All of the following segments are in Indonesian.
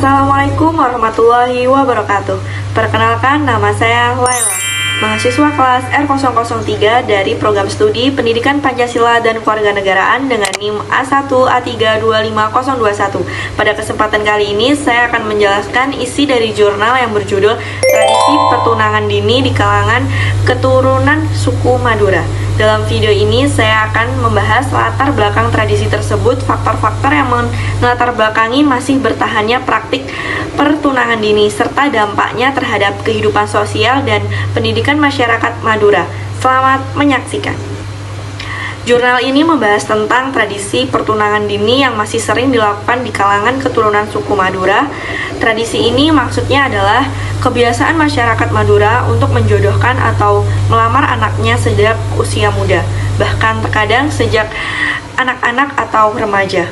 Assalamualaikum warahmatullahi wabarakatuh. Perkenalkan, nama saya Laila, mahasiswa kelas R003 dari Program Studi Pendidikan Pancasila dan Kewarganegaraan dengan NIM A1A325021. Pada kesempatan kali ini, saya akan menjelaskan isi dari jurnal yang berjudul Tradisi Pertunangan Dini di Kalangan Keturunan Suku Madura. Dalam video ini, saya akan membahas latar belakang tradisi tersebut, faktor-faktor yang melatar belakangi masih bertahannya praktik pertunangan dini, serta dampaknya terhadap kehidupan sosial dan pendidikan masyarakat Madura. Selamat menyaksikan. Jurnal ini membahas tentang tradisi pertunangan dini yang masih sering dilakukan di kalangan keturunan suku Madura. Tradisi ini maksudnya adalah kebiasaan masyarakat Madura untuk menjodohkan atau melamar anaknya sejak usia muda, bahkan terkadang sejak anak-anak atau remaja.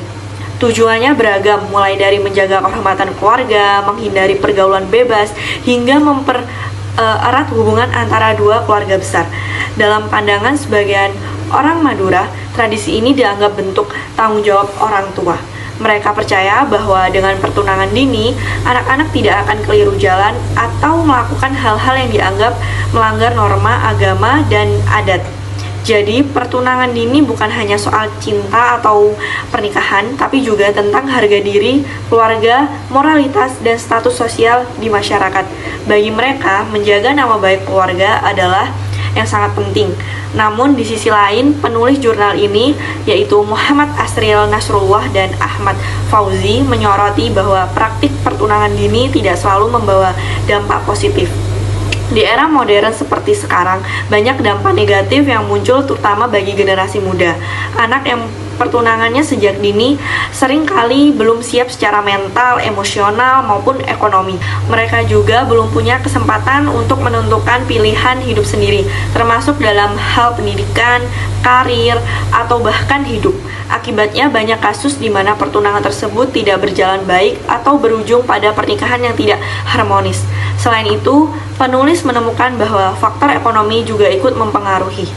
Tujuannya beragam, mulai dari menjaga kehormatan keluarga, menghindari pergaulan bebas, hingga mempererat hubungan antara dua keluarga besar. Dalam pandangan sebagian orang Madura, tradisi ini dianggap bentuk tanggung jawab orang tua. Mereka percaya bahwa dengan pertunangan dini, anak-anak tidak akan keliru jalan atau melakukan hal-hal yang dianggap melanggar norma agama dan adat. Jadi, pertunangan dini bukan hanya soal cinta atau pernikahan, tapi juga tentang harga diri, keluarga, moralitas, dan status sosial di masyarakat. Bagi mereka, menjaga nama baik keluarga adalah yang sangat penting. Namun di sisi lain, penulis jurnal ini, yaitu Muhammad Asriel Nasrullah dan Ahmad Fauzi, menyoroti bahwa praktik pertunangan dini tidak selalu membawa dampak positif. Di era modern seperti sekarang, banyak dampak negatif yang muncul terutama bagi generasi muda. Anak yang pertunangannya sejak dini seringkali belum siap secara mental, emosional, maupun ekonomi. Mereka juga belum punya kesempatan untuk menentukan pilihan hidup sendiri, termasuk dalam hal pendidikan, karir, atau bahkan hidup. Akibatnya banyak kasus di mana pertunangan tersebut tidak berjalan baik atau berujung pada pernikahan yang tidak harmonis. Selain itu, penulis menemukan bahwa faktor ekonomi juga ikut mempengaruhi.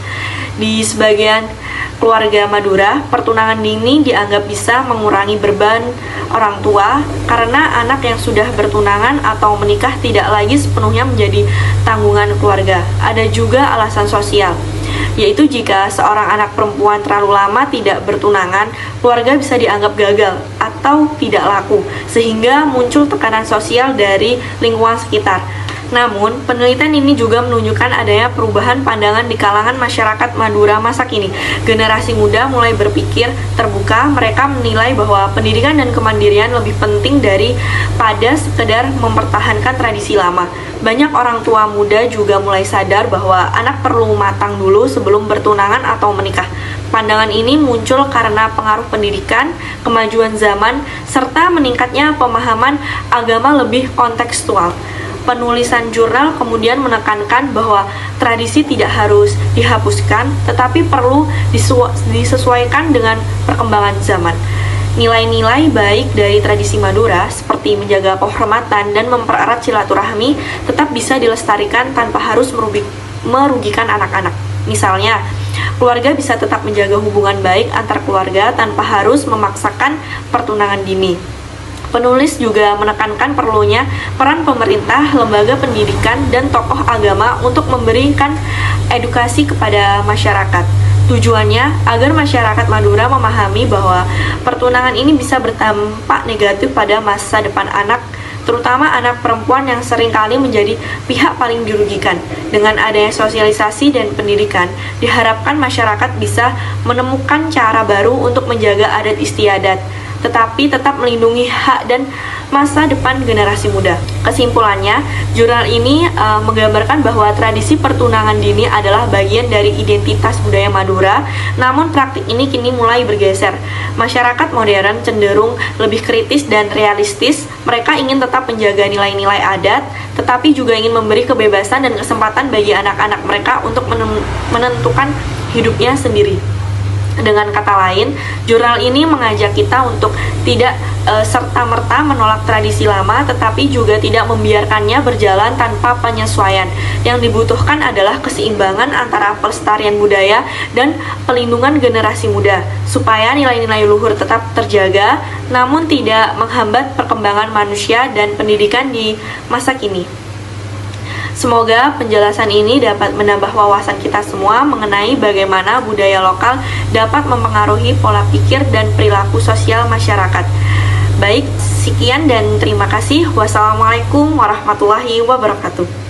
Di sebagian keluarga Madura, pertunangan dini dianggap bisa mengurangi beban orang tua karena anak yang sudah bertunangan atau menikah tidak lagi sepenuhnya menjadi tanggungan keluarga. Ada juga alasan sosial, yaitu jika seorang anak perempuan terlalu lama tidak bertunangan, keluarga bisa dianggap gagal atau tidak laku, sehingga muncul tekanan sosial dari lingkungan sekitar. Namun, penelitian ini juga menunjukkan adanya perubahan pandangan di kalangan masyarakat Madura masa kini. Generasi muda mulai berpikir terbuka, mereka menilai bahwa pendidikan dan kemandirian lebih penting daripada sekedar mempertahankan tradisi lama. Banyak orang tua muda juga mulai sadar bahwa anak perlu matang dulu sebelum bertunangan atau menikah. Pandangan ini muncul karena pengaruh pendidikan, kemajuan zaman, serta meningkatnya pemahaman agama lebih kontekstual. Penulisan jurnal kemudian menekankan bahwa tradisi tidak harus dihapuskan, tetapi perlu disesuaikan dengan perkembangan zaman. Nilai-nilai baik dari tradisi Madura, seperti menjaga kehormatan dan mempererat silaturahmi, tetap bisa dilestarikan tanpa harus merugikan anak-anak. Misalnya, keluarga bisa tetap menjaga hubungan baik antar keluarga tanpa harus memaksakan pertunangan dini. Penulis juga menekankan perlunya peran pemerintah, lembaga pendidikan, dan tokoh agama untuk memberikan edukasi kepada masyarakat. Tujuannya agar masyarakat Madura memahami bahwa pertunangan ini bisa berdampak negatif pada masa depan anak, terutama anak perempuan yang seringkali menjadi pihak paling dirugikan. Dengan adanya sosialisasi dan pendidikan, diharapkan masyarakat bisa menemukan cara baru untuk menjaga adat istiadat, tetapi tetap melindungi hak dan masa depan generasi muda. Kesimpulannya, jurnal ini menggambarkan bahwa tradisi pertunangan dini adalah bagian dari identitas budaya Madura, namun praktik ini kini mulai bergeser. Masyarakat modern cenderung lebih kritis dan realistis. Mereka ingin tetap menjaga nilai-nilai adat, tetapi juga ingin memberi kebebasan dan kesempatan bagi anak-anak mereka untuk menentukan hidupnya sendiri. Dengan kata lain, jurnal ini mengajak kita untuk tidak serta-merta menolak tradisi lama, tetapi juga tidak membiarkannya berjalan tanpa penyesuaian. Yang dibutuhkan adalah keseimbangan antara pelestarian budaya dan pelindungan generasi muda, supaya nilai-nilai luhur tetap terjaga, namun tidak menghambat perkembangan manusia dan pendidikan di masa kini. Semoga penjelasan ini dapat menambah wawasan kita semua mengenai bagaimana budaya lokal dapat mempengaruhi pola pikir dan perilaku sosial masyarakat. Baik, sekian dan terima kasih. Wassalamualaikum warahmatullahi wabarakatuh.